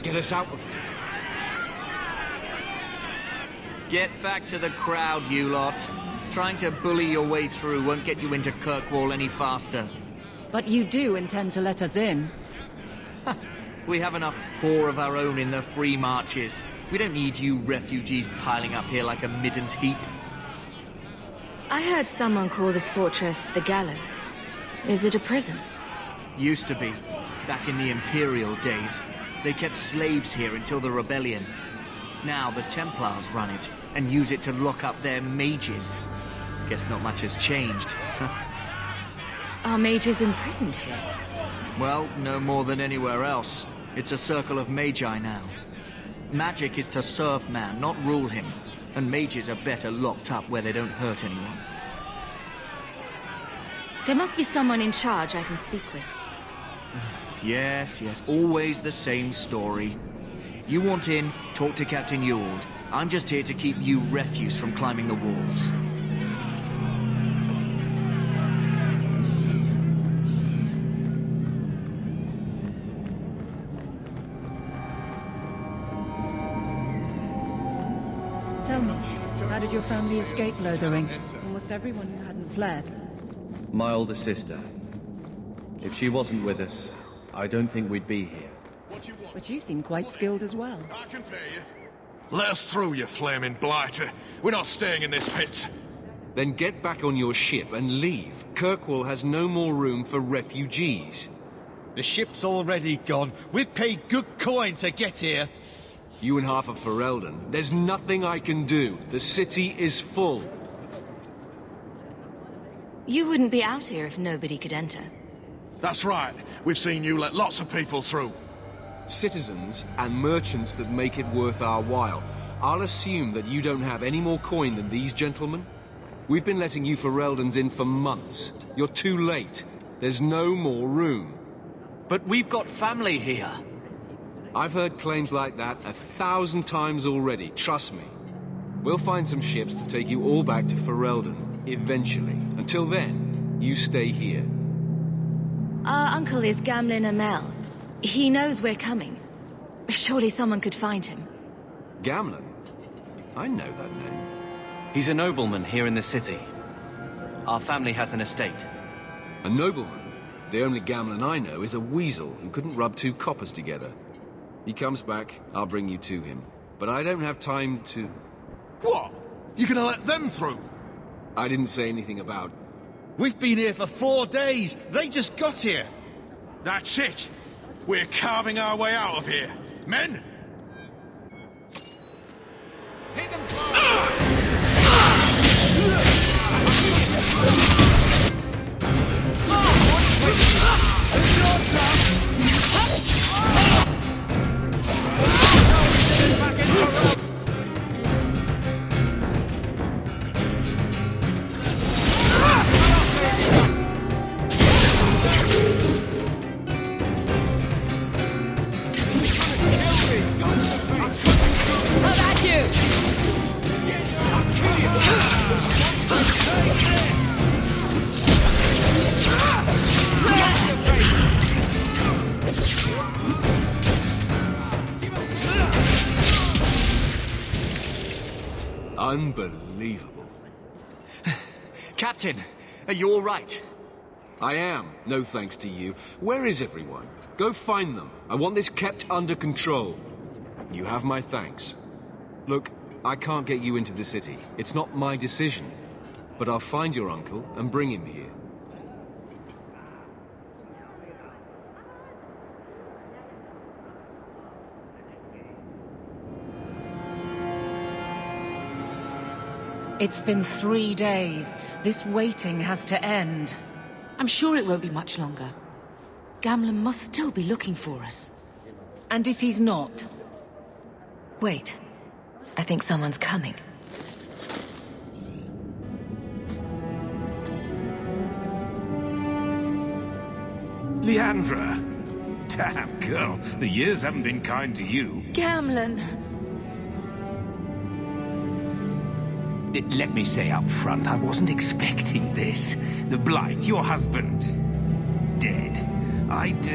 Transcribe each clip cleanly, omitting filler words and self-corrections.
get us out of here. Get back to the crowd, you lot. Trying to bully your way through won't get you into Kirkwall any faster. But you do intend to let us in. We have enough poor of our own in the free marches. We don't need you refugees piling up here like a middens heap. I heard someone call this fortress the Gallows. Is it a prison? Used to be. Back in the Imperial days. They kept slaves here until the rebellion. Now the Templars run it, and use it to lock up their mages. Guess not much has changed. Are mages imprisoned here? Well, no more than anywhere else. It's a circle of magi now. Magic is to serve man, not rule him. And mages are better locked up where they don't hurt anyone. There must be someone in charge I can speak with. Yes, always the same story. You want in, talk to Captain Ewald. I'm just here to keep you refuse from climbing the walls. Tell me, how did your family escape Lothering? Almost everyone who hadn't fled. My older sister. If she wasn't with us, I don't think we'd be here. But you seem quite skilled as well. I can pay you. Let us through, you flaming blighter. We're not staying in this pit. Then get back on your ship and leave. Kirkwall has no more room for refugees. The ship's already gone. We've paid good coin to get here. You and half of Ferelden. There's nothing I can do. The city is full. You wouldn't be out here if nobody could enter. That's right. We've seen you let lots of people through. Citizens and merchants that make it worth our while. I'll assume that you don't have any more coin than these gentlemen. We've been letting you Fereldens in for months. You're too late. There's no more room. But we've got family here. I've heard claims like that 1,000 times already, trust me. We'll find some ships to take you all back to Ferelden, eventually. Until then, you stay here. Our uncle is Gamlin Amel. He knows we're coming. Surely someone could find him. Gamlin? I know that name. He's a nobleman here in the city. Our family has an estate. A nobleman? The only Gamlin I know is a weasel who couldn't rub two coppers together. He comes back, I'll bring you to him. But I don't have time to... What? You gonna let them through? I didn't say anything about... We've been here for 4 days. They just got here. That's it. We're carving our way out of here. Men! Hit them Unbelievable. Captain, are you all right? I am, no thanks to you. Where is everyone? Go find them. I want this kept under control. You have my thanks. Look, I can't get you into the city. It's not my decision. But I'll find your uncle and bring him here. It's been 3 days. This waiting has to end. I'm sure it won't be much longer. Gamlin must still be looking for us. And if he's not? Wait. I think someone's coming. Leandra. Damn, girl. The years haven't been kind to you. Gamlin! Let me say up front, I wasn't expecting this. The Blight, your husband, dead. I'd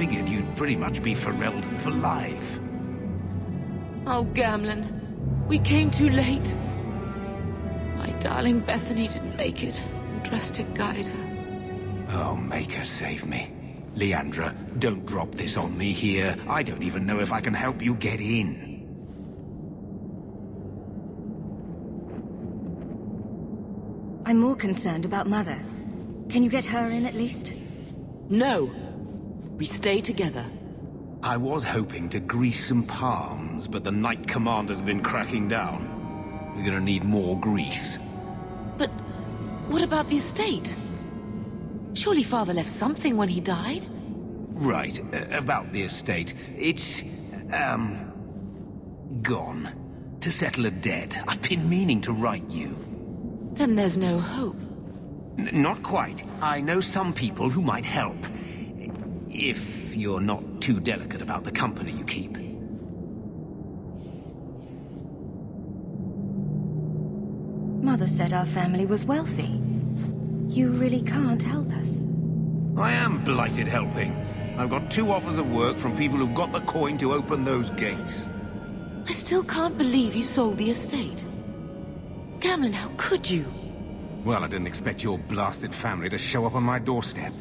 figured you'd pretty much be Ferelden for life. Oh, Gamlen, we came too late. My darling Bethany didn't make it. Trust to guide her. Oh, make her save me. Leandra, don't drop this on me here. I don't even know if I can help you get in. I'm more concerned about Mother. Can you get her in at least? No. We stay together. I was hoping to grease some palms, but the Knight Commander's been cracking down. We're gonna need more grease. But what about the estate? Surely Father left something when he died? Right, about the estate. It's, gone. To settle a debt. I've been meaning to write you. Then there's no hope. Not quite. I know some people who might help. If you're not too delicate about the company you keep. Mother said our family was wealthy. You really can't help us. I am blighted helping. I've got 2 offers of work from people who've got the coin to open those gates. I still can't believe you sold the estate. Gamlen, how could you? Well, I didn't expect your blasted family to show up on my doorstep.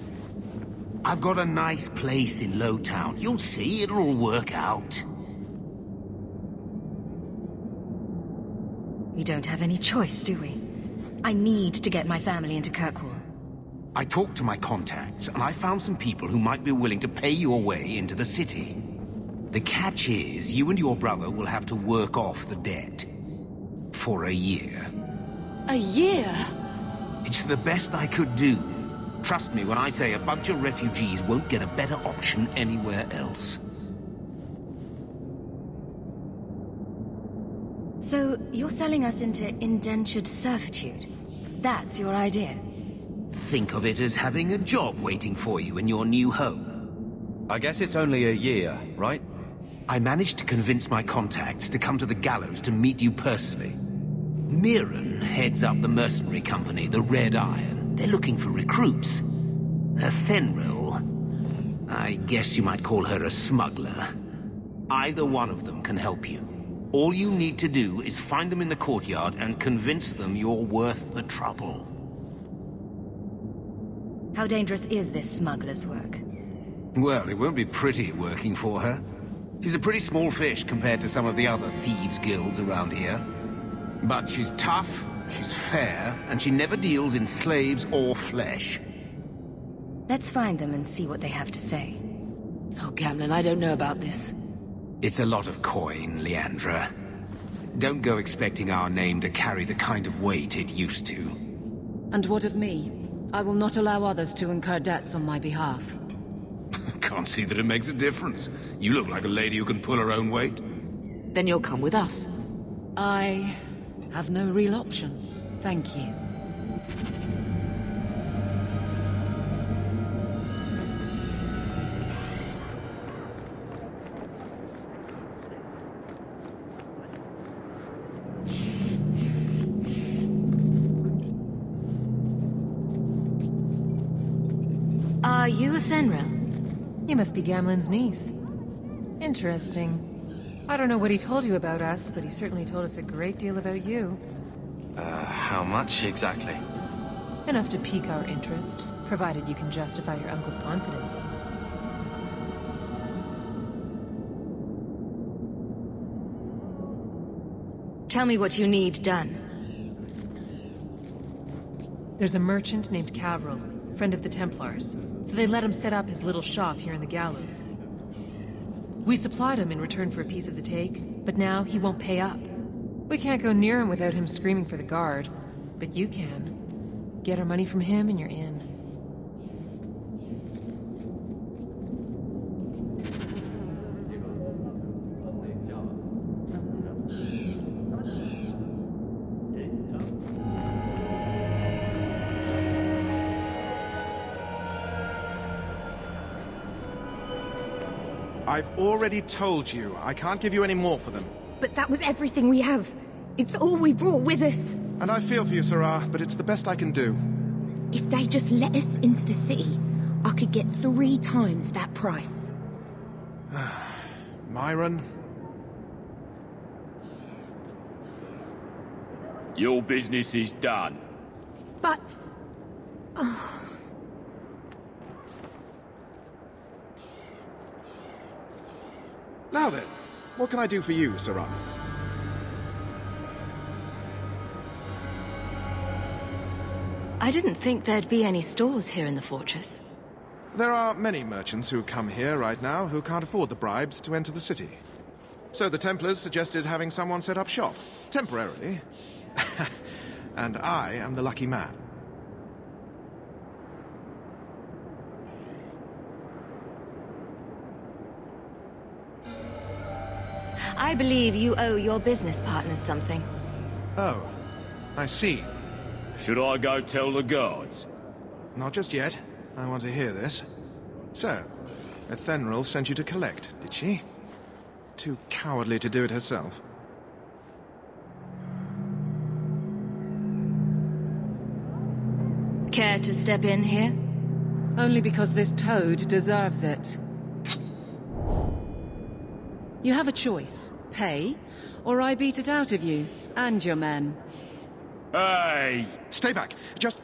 I've got a nice place in Lowtown. You'll see, it'll all work out. We don't have any choice, do we? I need to get my family into Kirkwall. I talked to my contacts, and I found some people who might be willing to pay your way into the city. The catch is, you and your brother will have to work off the debt. For a year. A year? It's the best I could do. Trust me when I say a bunch of refugees won't get a better option anywhere else. So, you're selling us into indentured servitude? That's your idea? Think of it as having a job waiting for you in your new home. I guess it's only a year, right? I managed to convince my contacts to come to the gallows to meet you personally. Mirren heads up the mercenary company, the Red Iron. They're looking for recruits. Fenrir, I guess you might call her a smuggler. Either one of them can help you. All you need to do is find them in the courtyard and convince them you're worth the trouble. How dangerous is this smuggler's work? Well, it won't be pretty working for her. She's a pretty small fish compared to some of the other thieves' guilds around here. But she's tough, she's fair, and she never deals in slaves or flesh. Let's find them and see what they have to say. Oh, Gamlen, I don't know about this. It's a lot of coin, Leandra. Don't go expecting our name to carry the kind of weight it used to. And what of me? I will not allow others to incur debts on my behalf. Can't see that it makes a difference. You look like a lady who can pull her own weight. Then you'll come with us. I have no real option. Thank you. Are you a Fenrir? You must be Gamlen's niece. Interesting. I don't know what he told you about us, but he certainly told us a great deal about you. How much exactly? Enough to pique our interest, provided you can justify your uncle's confidence. Tell me what you need done. There's a merchant named Kirkwall, friend of the Templars, so they let him set up his little shop here in the gallows. We supplied him in return for a piece of the take, but now he won't pay up. We can't go near him without him screaming for the guard, but you can. Get our money from him and you're in. I've already told you, I can't give you any more for them. But that was everything we have. It's all we brought with us. And I feel for you, Sarah, but it's the best I can do. If they just let us into the city, I could get 3 times that price. Myron? Your business is done. But... Now then, what can I do for you, Sarah? I didn't think there'd be any stores here in the fortress. There are many merchants who come here right now who can't afford the bribes to enter the city. So the Templars suggested having someone set up shop, temporarily. And I am the lucky man. I believe you owe your business partners something. Oh, I see. Should I go tell the guards? Not just yet. I want to hear this. So, Ethenril sent you to collect, did she? Too cowardly to do it herself. Care to step in here? Only because this toad deserves it. You have a choice. Pay, or I beat it out of you, and your men. Hey! Stay back. Just...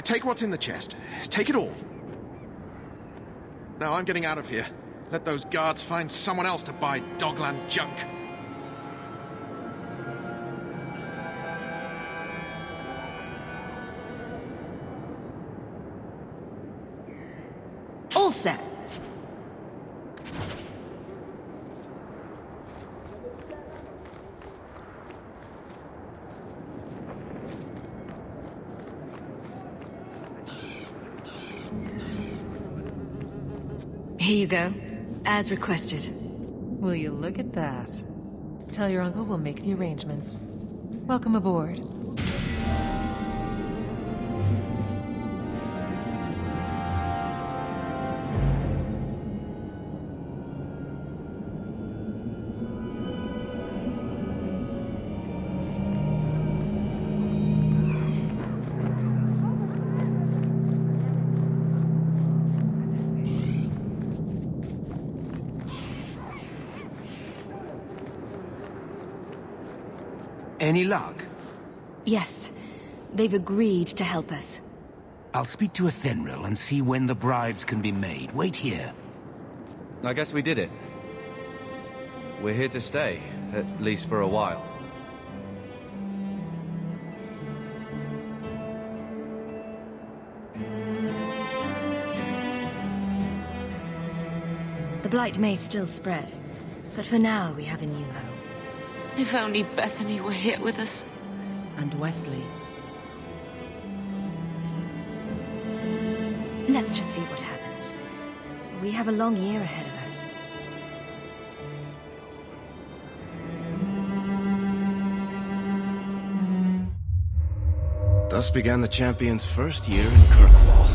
take what's in the chest. Take it all. Now I'm getting out of here. Let those guards find someone else to buy Dogland junk. All set. Here you go, as requested. Will you look at that? Tell your uncle we'll make the arrangements. Welcome aboard. Any luck? Yes, they've agreed to help us. I'll speak to Ethenril and see when the bribes can be made. Wait here. I guess we did it. We're here to stay, at least for a while. The blight may still spread, but for now we have a new home. If only Bethany were here with us. And Wesley. Let's just see what happens. We have a long year ahead of us. Thus began the champion's first year in Kirkwall.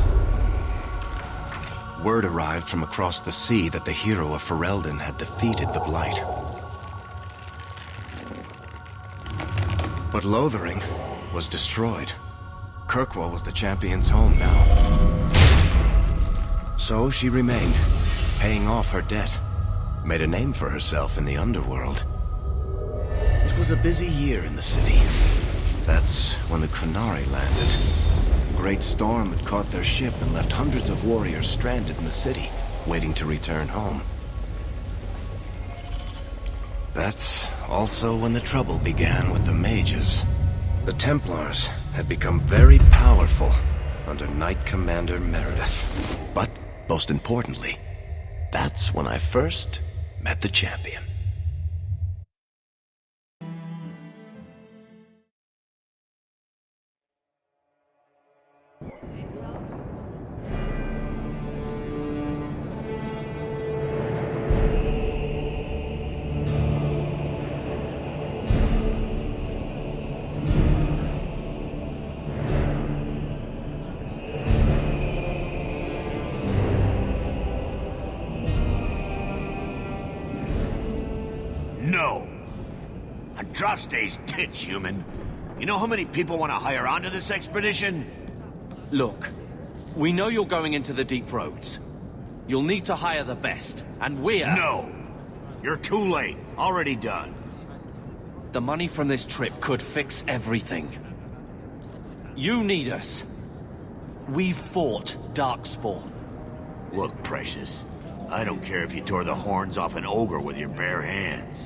Word arrived from across the sea that the hero of Ferelden had defeated the blight. But Lothering was destroyed. Kirkwall was the champion's home now. So she remained, paying off her debt. Made a name for herself in the underworld. It was a busy year in the city. That's when the Qunari landed. A great storm had caught their ship and left hundreds of warriors stranded in the city, waiting to return home. That's also when the trouble began with the mages. The Templars had become very powerful under Knight Commander Meredith. But, most importantly, that's when I first met the champion. No. Andraste's tits, human. You know how many people want to hire onto this expedition? Look, We know you're going into the deep roads. You'll need to hire the best, and we're... No! You're too late. Already done. The money from this trip could fix everything. You need us. We've fought Darkspawn. Look, Precious. I don't care if you tore the horns off an ogre with your bare hands.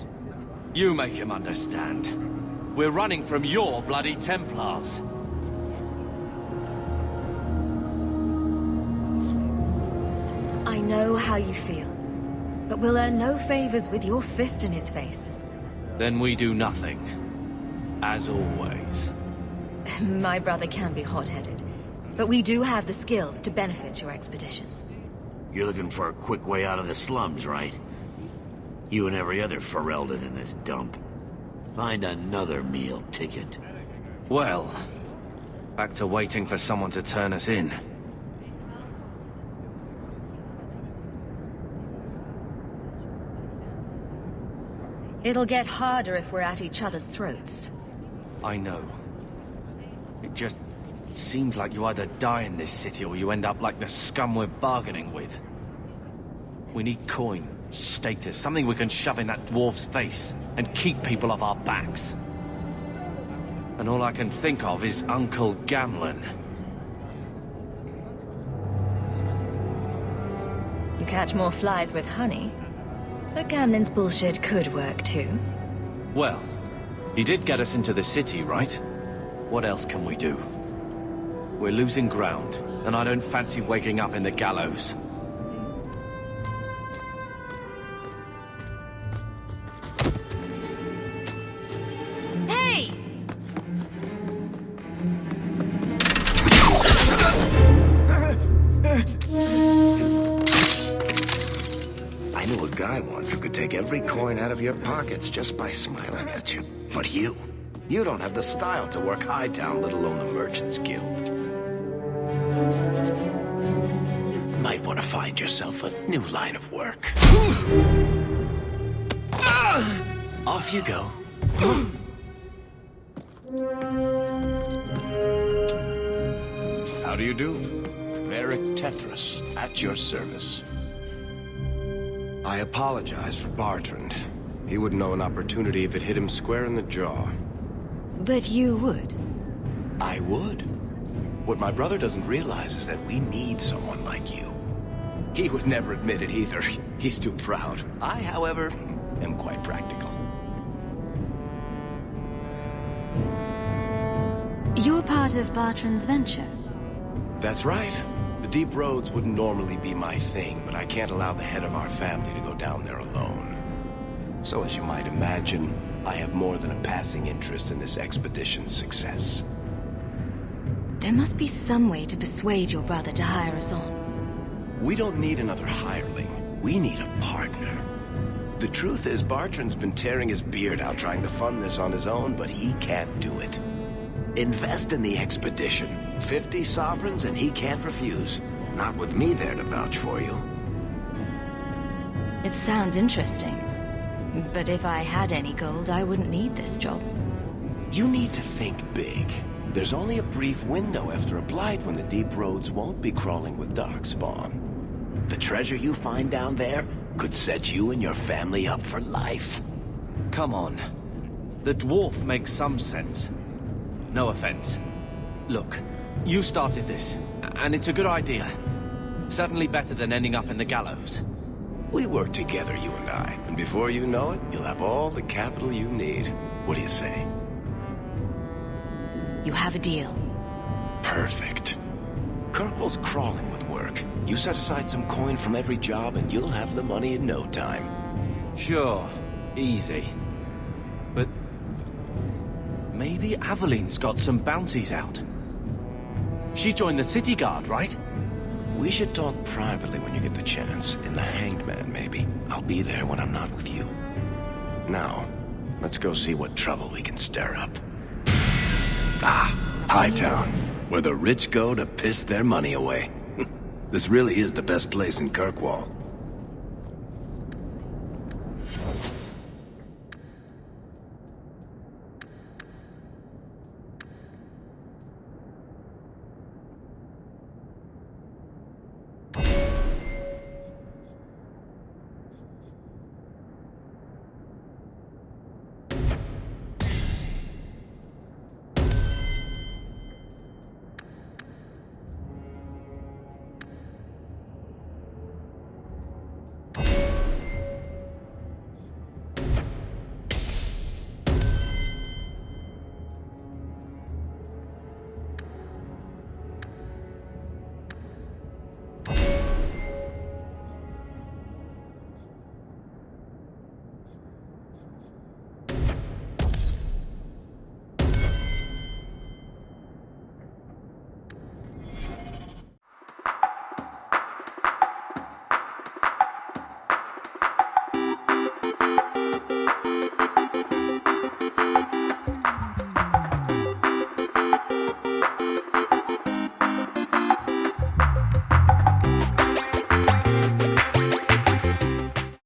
You make him understand. We're running from your bloody Templars. I know how you feel, but we'll earn no favors with your fist in his face. Then we do nothing. As always. My brother can be hot-headed, but we do have the skills to benefit your expedition. You're looking for a quick way out of the slums, right? You and every other Ferelden in this dump. Find another meal ticket. Well, back to waiting for someone to turn us in. It'll get harder if we're at each other's throats. I know. It just seems like you either die in this city or you end up like the scum we're bargaining with. We need coin, status, something we can shove in that dwarf's face and keep people off our backs. And all I can think of is Uncle Gamlen. You catch more flies with honey. But Gamlen's bullshit could work too. Well, he did get us into the city, right? What else can we do? We're losing ground, and I don't fancy waking up in the gallows. Hey! I knew a guy once who could take every coin out of your pockets just by smiling at you. But you don't have the style to work Hightown, let alone the Merchants Guild. You might want to find yourself a new line of work. Off you go. How do you do? Varric Tethras, at your service. I apologize for Bartrand. He wouldn't know an opportunity if it hit him square in the jaw. But you would. I would. What my brother doesn't realize is that we need someone like you. He would never admit it either. He's too proud. I, however, am quite practical. You're part of Bartrand's venture. That's right. The deep roads wouldn't normally be my thing, but I can't allow the head of our family to go down there alone. So as you might imagine, I have more than a passing interest in this expedition's success. There must be some way to persuade your brother to hire us on. We don't need another hireling. We need a partner. The truth is, Bartrand's been tearing his beard out trying to fund this on his own, but he can't do it. Invest in the expedition. 50 sovereigns and he can't refuse. Not with me there to vouch for you. It sounds interesting. But if I had any gold, I wouldn't need this job. You need to think big. There's only a brief window after a blight when the deep roads won't be crawling with darkspawn. The treasure you find down there could set you and your family up for life. Come on. The dwarf makes some sense. No offense. Look, you started this, and it's a good idea. Certainly better than ending up in the gallows. We work together, you and I, and before you know it, you'll have all the capital you need. What do you say? You have a deal. Perfect. Kirkwall's crawling with work. You set aside some coin from every job and you'll have the money in no time. Sure. Easy. But maybe Aveline's got some bounties out. She joined the city guard, right? We should talk privately when you get the chance. In the Hanged Man, maybe. I'll be there when I'm not with you. Now, let's go see what trouble we can stir up. Ah, Hightown, where the rich go to piss their money away. This really is the best place in Kirkwall.